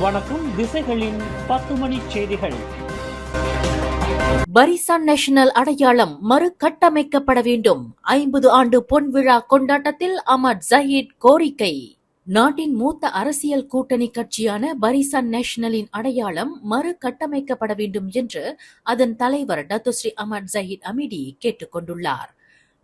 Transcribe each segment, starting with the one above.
வணக்கம். திசைகளின் 10 மணி செய்திகள். பரிசான் நேஷனல் அடையாளம் மறுகட்டமைக்கப்பட வேண்டும். 50 ஆண்டு பொன்விழா கொண்டாட்டத்தில் அமர் ஜஹீத் கோரிக்கை. நாட்டின் மூத்த அரசியல் கூட்டணி கட்சியான பரிசான் நேஷனலின் அடையாளம் மறுகட்டமைக்கப்பட வேண்டும் என்று அதன் தலைவர் டத்துஸ்ரீ அமர் ஜஹீத் அமிடி கேட்டுக் கொண்டுள்ளார்.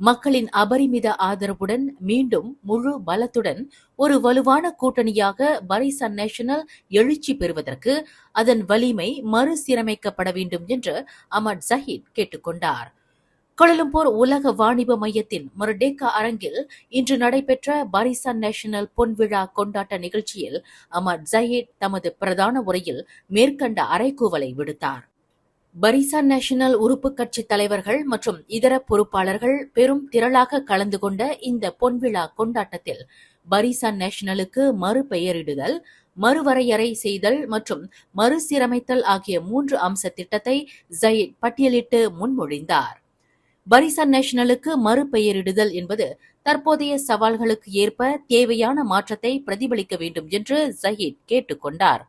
மக்களின் அபரிமித ஆதரவுடன் மீண்டும் முழு பலத்துடன் ஒரு வலுவான கூட்டணியாக பரிசான் நேஷனல் எழுச்சி பெறுவதற்கு அதன் வலிமை மறுசீரமைக்கப்பட வேண்டும் என்று அமர் ஜஹீத் கேட்டுக்கொண்டார். கோலாலம்பூர் உலக வாணிப மையத்தின் மர்டேக்கா அரங்கில் இன்று நடைபெற்ற பரிசான் நேஷனல் பொன்விழா கொண்டாட்ட நிகழ்ச்சியில் அமர் ஜஹீத் தமது பிரதான உரையில் மேற்கண்ட அறைகூவலை விடுத்தார். பரிசான் நேஷனல் உறுப்பு கட்சி தலைவர்கள் மற்றும் இதர பொறுப்பாளர்கள் பெரும் திரளாக கலந்து கொண்ட இந்த பொன்விழா கொண்டாட்டத்தில் பரிசான் நேஷனலுக்கு மறுபெயரிடுதல், மறுவரையறை செய்தல் மற்றும் மறுசீரமைத்தல் ஆகிய 3 அம்ச திட்டத்தை ஜயீத் பட்டியலிட்டு முன்மொழிந்தார். பரிசான் நேஷனலுக்கு மறுபெயரிடுதல் என்பது தற்போதைய சவால்களுக்கு ஏற்ப தேவையான மாற்றத்தை பிரதிபலிக்க வேண்டும் என்று ஜயீத் கேட்டுக் கொண்டார்.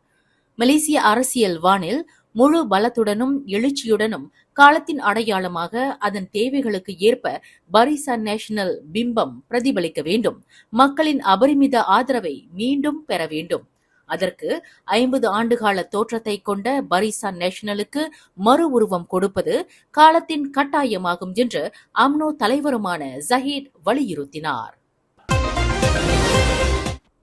மலேசிய அரசியல் வானில் முழு பலத்துடனும் எழுச்சியுடனும் காலத்தின் அடையாளமாக அதன் தேவைகளுக்கு ஏற்ப பரிசான் நேஷனல் பிம்பம் பிரதிபலிக்க வேண்டும். மக்களின் அபரிமித ஆதரவை மீண்டும் பெற வேண்டும். அதற்கு 50 ஆண்டுகால தோற்றத்தை கொண்ட பரிசான் நேஷனலுக்கு மறு உருவம் கொடுப்பது காலத்தின் கட்டாயமாகும் என்று அம்னோ தலைவருமான ஜஹீத் வலியுறுத்தினார்.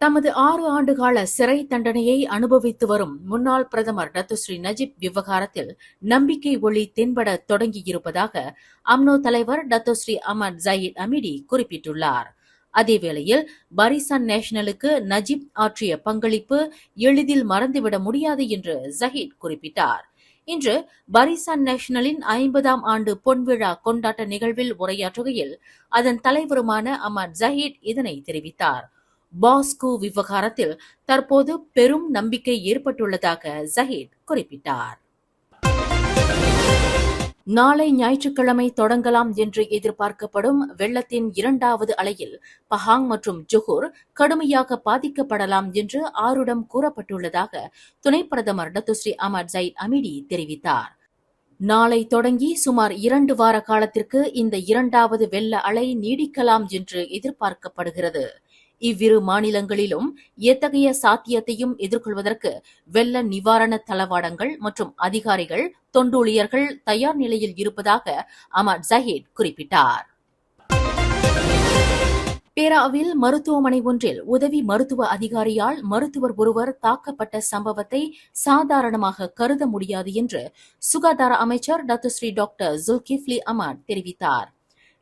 தமது 6 ஆண்டுகால சிறை தண்டனையை அனுபவித்து வரும் முன்னாள் பிரதமர் டத்துஸ்ரீ நஜீப் விவகாரத்தில் நம்பிக்கை ஒளி தென்பட தொடங்கியிருப்பதாக அம்னோ தலைவர் டத்துஸ்ரீ அமர் ஜயீத் அமிடி குறிப்பிட்டுள்ளார். அதேவேளையில் பரிசான் நேஷனலுக்கு நஜீப் ஆற்றிய பங்களிப்பு எளிதில் மறந்துவிட முடியாது என்று ஜஹீத் குறிப்பிட்டார். இன்று பரிசான் நேஷனலின் 50ஆம் ஆண்டு பொன்விழா கொண்டாட்ட நிகழ்வில் உரையாற்றுகையில் அதன் தலைவருமான அமர் ஜஹீத் இதனை தெரிவித்தார். பாஸ்கு விவகாரத்தில் தற்போது பெரும் நம்பிக்கை ஏற்பட்டுள்ளதாக ஜஹீத் குறிப்பிட்டார். நாளை ஞாயிற்றுக்கிழமை தொடங்கலாம் என்று எதிர்பார்க்கப்படும் வெள்ளத்தின் 2வது அலையில் பஹாங் மற்றும் ஜொஹூர் கடுமையாக பாதிக்கப்படலாம் என்று ஆருடம் கூறப்பட்டுள்ளதாக துணை பிரதமர் டத்துஸ்ரீ அமர் ஜயீத் அமிடி தெரிவித்தார். நாளை தொடங்கி சுமார் 2 வார காலத்திற்கு இந்த 2வது வெள்ள அலை நீடிக்கலாம் என்று எதிர்பார்க்கப்படுகிறது. இவ்விரு மாநிலங்களிலும் எத்தகைய சாத்தியத்தையும் எதிர்கொள்வதற்கு வெள்ள நிவாரண தளவாடங்கள் மற்றும் அதிகாரிகள், தொண்டூழியர்கள் தயார் நிலையில் இருப்பதாக அமர் ஜஹீத் குறிப்பிட்டார். பேராவில் மருத்துவமனை ஒன்றில் உதவி மருத்துவ அதிகாரியால் மருத்துவர் ஒருவர் தாக்கப்பட்ட சம்பவத்தை சாதாரணமாக கருத முடியாது என்று சுகாதார அமைச்சர் டத்துஸ்ரீ டாக்டர் ஜுல்கிஃப்லி அஹ்மத் தெரிவித்தார்.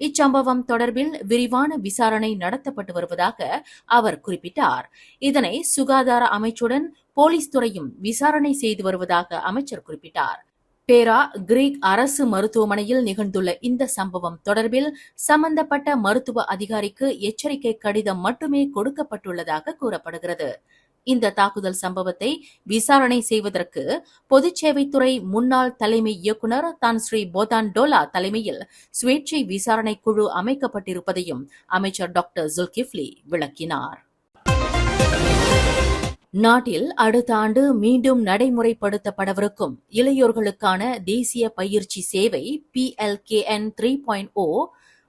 இச்சம்பவம் தொடர்பில் விரிவான விசாரணை நடத்தப்பட்டு வருவதாக அவர் குறிப்பிட்டார். இதனை சுகாதார அமைச்சுடன் போலீஸ் துறையும் விசாரணை செய்து வருவதாக அமைச்சர் குறிப்பிட்டார். பேரா கிரீக் அரசு மருத்துவமனையில் நிகழ்ந்துள்ள இந்த சம்பவம் தொடர்பில் சம்பந்தப்பட்ட மருத்துவ அதிகாரிக்கு எச்சரிக்கை கடிதம் மட்டுமே கொடுக்கப்பட்டுள்ளதாக கூறப்படுகிறது. இந்த தாக்குதல் சம்பவத்தை விசாரணை செய்வதற்கு பொதுச்சேவைத்துறை முன்னாள் தலைமை இயக்குநர் தான் ஸ்ரீ போதான் டோலா தலைமையில் சுயேட்சை விசாரணை குழு அமைக்கப்பட்டிருப்பதையும் அமைச்சர் டாக்டர் ஜுல்கிஃப்லி விளக்கினார். நாட்டில் அடுத்த ஆண்டு மீண்டும் நடைமுறைப்படுத்தப்படவிருக்கும் இளையோர்களுக்கான தேசிய பயிற்சி சேவை PLKN 3.0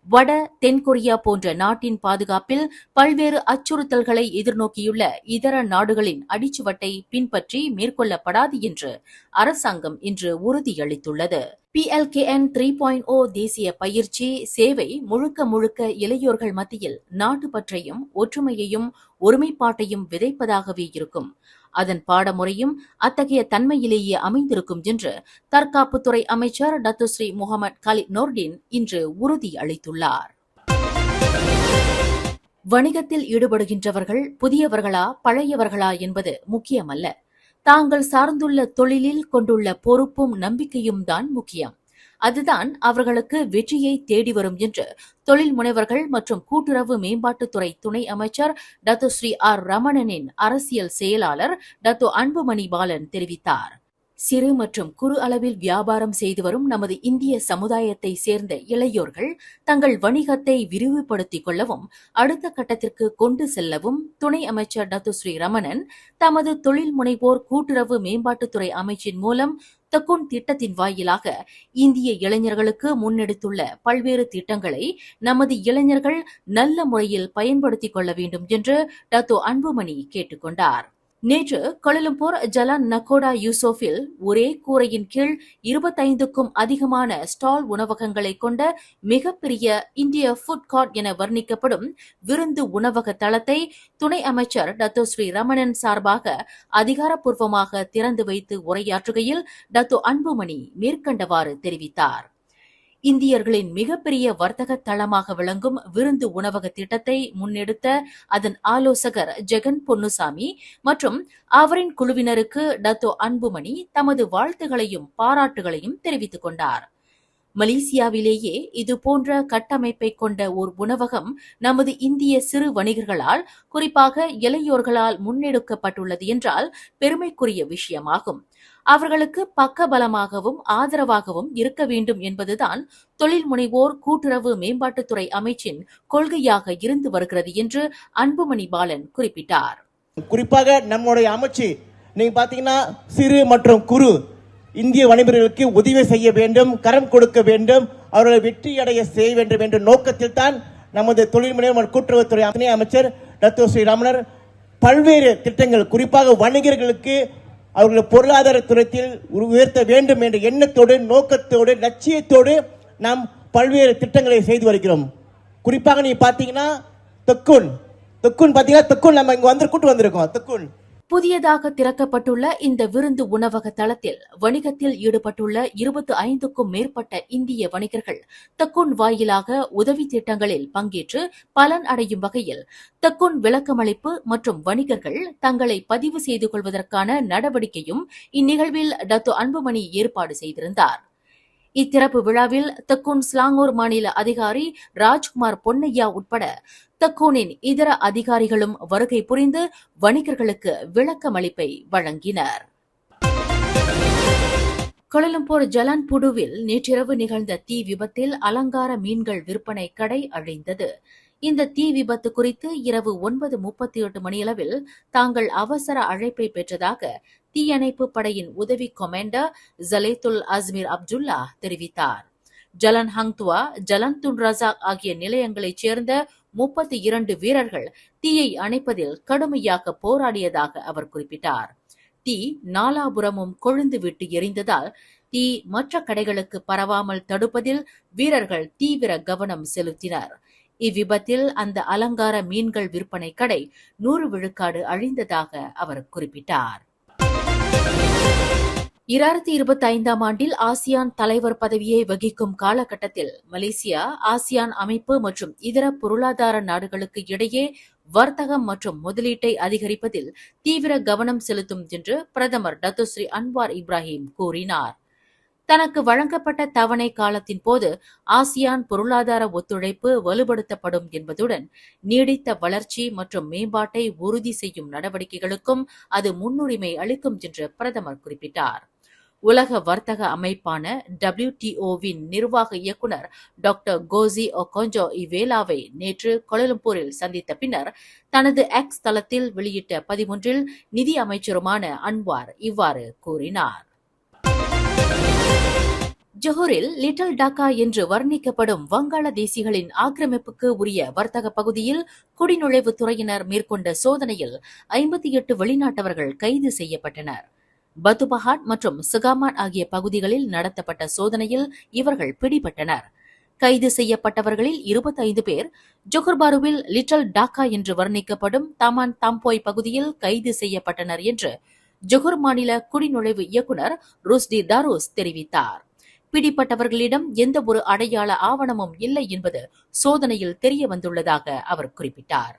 வட தென்கொரியா போன்ற நாட்டின் பாதுகாப்பில் பல்வேறு அச்சுறுத்தல்களை எதிர்நோக்கியுள்ள இதர நாடுகளின் அடிச்சுவட்டை பின்பற்றி மேற்கொள்ளப்படாது என்று அரசாங்கம் இன்று உறுதியளித்துள்ளது. PLKN 3.0 தேசிய பயிற்சி சேவை முழுக்க இளையோர்கள் மத்தியில் நாட்டுப்பற்றையும் ஒற்றுமையையும் ஒருமைப்பாட்டையும் விதைப்பதாகவே இருக்கும். அதன் பாடமுறையும் அத்தகைய தன்மையிலேயே அமைந்திருக்கும் என்று தற்காப்புத்துறை அமைச்சர் டத்துஸ்ரீ முகமது காலித் நோர்டின் இன்று உறுதி அளித்துள்ளார். வணிகத்தில் ஈடுபடுகின்றவர்கள் புதியவர்களா பழையவர்களா என்பது முக்கியமல்ல. தாங்கள் சார்ந்துள்ள தொழிலில் கொண்டுள்ள பொறுப்பும் நம்பிக்கையும் தான் முக்கியம். அதுதான் அவர்களுக்கு வெற்றியை தேடி வரும் என்று தொழில் முனைவர்கள் மற்றும் கூட்டுறவு மேம்பாட்டுத்துறை துணை அமைச்சர் டத்துஸ்ரீ ஆர் ரமணனின் அரசியல் செயலாளர் டத்து அன்புமணி பாலன் தெரிவித்தார். சிறு மற்றும் குறு அளவில் வியாபாரம் செய்து வரும் நமது இந்திய சமுதாயத்தை சேர்ந்த இளையோர்கள் தங்கள் வணிகத்தை விரிவுபடுத்திக் கொள்ளவும் அடுத்த கட்டத்திற்கு கொண்டு செல்லவும் துணை அமைச்சர் டத்துஸ்ரீ ரமணன் தமது தொழில் முனைவோர் கூட்டுறவு மேம்பாட்டுத்துறை அமைச்சின் மூலம் தக்குன் திட்டத்தின் வாயிலாக இந்திய இளைஞர்களுக்கு முன்னெடுத்துள்ள பல்வேறு திட்டங்களை நமது இளைஞர்கள் நல்ல முறையில் பயன்படுத்திக் கொள்ள வேண்டும் என்று டத்தோ அன்புமணி கேட்டுக் கொண்டார். நேற்று கோலாலம்பூர் ஜலான் நகோடா யூசோஃபில் ஒரே கூரையின் கீழ் 25க்கும் அதிகமான ஸ்டால் உணவகங்களை கொண்ட மிகப்பெரிய இந்திய ஃபுட் கார்ட் என வர்ணிக்கப்படும் விருந்து உணவக தளத்தை துணை அமைச்சர் டத்தோஸ்ரீ ரமணன் சார்பாக அதிகாரப்பூர்வமாக திறந்து வைத்து உரையாற்றுகையில் டத்தோ அன்புமணி மேற்கண்டவாறு தெரிவித்தார். இந்தியர்களின் மிகப்பெரிய வர்த்தக தளமாக விளங்கும் விருந்து உணவக திட்டத்தை முன்னெடுத்த அதன் ஆலோசகர் ஜெகன் பொன்னுசாமி மற்றும் அவரின் குழுவினருக்கு டத்தோ அன்புமணி தமது வாழ்த்துகளையும் பாராட்டுகளையும் தெரிவித்துக் கொண்டார். மலேசியாவிலேயே இதுபோன்ற கட்டமைப்பை கொண்ட ஓர் உணவகம் நமது இந்திய சிறு வணிகர்களால் குறிப்பாக இளையோர்களால் முன்னெடுக்கப்பட்டுள்ளது என்றால் பெருமைக்குரிய விஷயமாகும். அவர்களுக்கு பக்கபலமாகவும் ஆதரவாகவும் இருக்க வேண்டும் என்பதுதான் தொழில் முனைவோர் கூட்டுறவு மேம்பாட்டுத்துறை அமைச்சின் கொள்கையாக இருந்து வருகிறது என்று அன்புமணி பாலன் குறிப்பிட்டார். குறிப்பாக நம்முடைய அமைச்சு நீங்க பாத்தீங்கன்னா சிறு மற்றும் குறு இந்திய வணிகர்களுக்கு உதவி செய்ய வேண்டும், கரம் கொடுக்க வேண்டும், அவர்களை வெற்றி அடைய செய்ய வேண்டும் என்ற நோக்கத்தில் தான் நமது தொழில் முனைவோர் கூட்டுறவுத்துறை துணை அமைச்சர் டத்தோஸ்ரீ ரமணர் பல்வேறு திட்டங்கள் குறிப்பாக வணிகர்களுக்கு அவர்கள் பொருளாதார துறையில் உயர்த்த வேண்டும் என்ற எண்ணத்தோடு நோக்கத்தோடு லட்சியத்தோடு நாம் பல்வேறு திட்டங்களை செய்து வருகிறோம். குறிப்பாக நீங்க பாத்தீங்கன்னா தக்குன் பாத்தீங்கன்னா தக்குன் நம்ம இங்க கூட்டு வந்திருக்கோம். தக்குன் புதியதாக திறக்கப்பட்டுள்ள இந்த விருந்து உணவக தளத்தில் வணிகத்தில் ஈடுபட்டுள்ள 25க்கும் மேற்பட்ட இந்திய வணிகர்கள் தக்குன் வாயிலாக உதவி திட்டங்களில் பங்கேற்று பலன் அடையும் வகையில் தக்குன் விளக்கமளிப்பு மற்றும் வணிகர்கள் தங்களை பதிவு செய்து கொள்வதற்கான நடவடிக்கையும் இந்நிகழ்வில் டத்தோ அன்புமணி ஏற்பாடு செய்திருந்தார். இத்திறப்பு விழாவில் தக்குன் ஸ்லாங்கூர் மாநில அதிகாரி ராஜ்குமார் பொன்னையா உட்பட தக்கூனின் இதர அதிகாரிகளும் வருகை புரிந்து வணிகர்களுக்கு விளக்கமளிப்பை வழங்கினர். கோலாலம்பூர் ஜலான் புடுவில் நேற்றிரவு நிகழ்ந்த தீ விபத்தில் அலங்கார மீன்கள் விற்பனை கடை அழிந்தது. இந்த தீ விபத்து குறித்து இரவு 9:38 மணியளவில் தாங்கள் அவசர அழைப்பை பெற்றதாக தீயணைப்பு படையின் உதவி கொமாண்டர் ஜலேத்துல் அஸ்மீர் அப்துல்லா தெரிவித்தார். ஜலன் ஹங்துவா, ஜலன் துன் ரசாக் ஆகிய நிலையங்களைச் சேர்ந்த 32 வீரர்கள் தீயை அணைப்பதில் கடுமையாக போராடியதாக அவர் குறிப்பிட்டார். தீ நாலாபுரமும் கொழுந்து விட்டு எரிந்ததால் தீ மற்ற கடைகளுக்கு பரவாமல் தடுப்பதில் வீரர்கள் தீவிர கவனம் செலுத்தினர். இவ்விபத்தில் அந்த அலங்கார மீன்கள் விற்பனை கடை 100 விழுக்காடு அழிந்ததாக அவர் குறிப்பிட்டார். 2025ஆம் ஆண்டில் ஆசியான் தலைவர் பதவியை வகிக்கும் காலகட்டத்தில் மலேசியா ஆசியான் அமைப்பு மற்றும் இதர பொருளாதார நாடுகளுக்கு இடையே வர்த்தகம் மற்றும் முதலீட்டை அதிகரிப்பதில் தீவிர கவனம் செலுத்தும் என்று பிரதமர் டத்தோஸ்ரீ அன்வார் இப்ராஹிம் கூறினார். தனக்கு வழங்கப்பட்ட தவணை காலத்தின் போது ஆசியான் பொருளாதார ஒத்துழைப்பு வலுப்படுத்தப்படும் என்பதுடன் நீடித்த வளர்ச்சி மற்றும் மேம்பாட்டை உறுதி செய்யும் நடவடிக்கைகளுக்கும் அது முன்னுரிமை அளிக்கும் என்று பிரதமர் குறிப்பிட்டார். உலக வர்த்தக அமைப்பான WTOவின் நிர்வாக இயக்குநர் டாக்டர் கோசி ஒகோஞ்சோ இவேலாவை நேற்று கோலாலம்பூரில் சந்தித்த பின்னர் தனது எக்ஸ் தளத்தில் வெளியிட்ட பதிவொன்றில் நிதி அமைச்சருமான அன்வார் இவ்வாறு கூறினார். ஜொஹூரில் லிட்டில் டாக்கா என்று வர்ணிக்கப்படும் வங்காளதேசிகளின் ஆக்கிரமிப்புக்கு உரிய வர்த்தக பகுதியில் குடிநுழைவுத் துறையினர் மேற்கொண்ட சோதனையில் 58 வெளிநாட்டவர்கள் கைது செய்யப்பட்டனர். பத்துபஹாட் மற்றும் சுகாமாட் ஆகிய பகுதிகளில் நடத்தப்பட்ட சோதனையில் இவர்கள் பிடிபட்டனர். கைது செய்யப்பட்டவர்களில் 25 பேர் ஜொஹூர் பாருவில் லிட்டில் டாக்கா என்று வர்ணிக்கப்படும் தமான் தாம்போய் பகுதியில் கைது செய்யப்பட்டனர் என்று ஜொஹூர் மாநில குடிநுழைவு இயக்குநர் ருஸ்டி தாரூஸ் தெரிவித்தார். பிடிப்பட்டவர்களிடம் எந்த ஒரு அடையாள ஆவணமும் இல்லை என்பது சோதனையில் தெரிய வந்துள்ளதாக அவர் குறிப்பிட்டார்.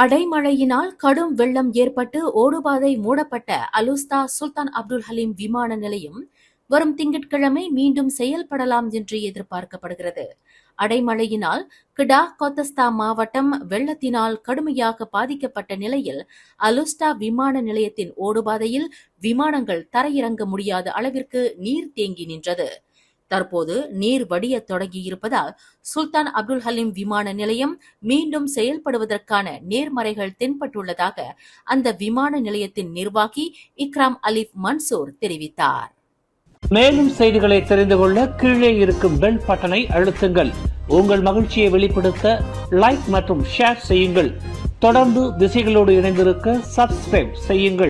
அடைமழையினால் கடும் வெள்ளம் ஏற்பட்டு ஓடுபாதை மூடப்பட்ட அலுஸ்தா சுல்தான் அப்துல் ஹலீம் விமான நிலையம் வரும் திங்கட்கிழமை மீண்டும் செயல்படலாம் என்று எதிர்பார்க்கப்படுகிறது. அடைமழையினால் கிடா கொத்தஸ்தா மாவட்டம் வெள்ளத்தினால் கடுமையாக பாதிக்கப்பட்ட நிலையில் அலுஸ்டா விமான நிலையத்தின் ஓடுபாதையில் விமானங்கள் தரையிறங்க முடியாத அளவிற்கு நீர் தேங்கி நின்றது. தற்போது நீர் வடிய தொடங்கியிருப்பதால் சுல்தான் அப்துல் ஹலீம் விமான நிலையம் மீண்டும் செயல்படுவதற்கான நேர்மறைகள் தென்பட்டுள்ளதாக அந்த விமான நிலையத்தின் நிர்வாகி இக்ராம் அலிப் மன்சூர் தெரிவித்தார். மேலும் செய்திகளை தெரிந்து கொள்ள கீழே இருக்கும் பெல் பட்டனை அழுத்துங்கள். உங்கள் மகிழ்ச்சியை வெளிப்படுத்த லைக் மற்றும் ஷேர் செய்யுங்கள். தொடர்ந்து திசைகளோடு இணைந்திருக்க சப்ஸ்கிரைப் செய்யுங்கள்.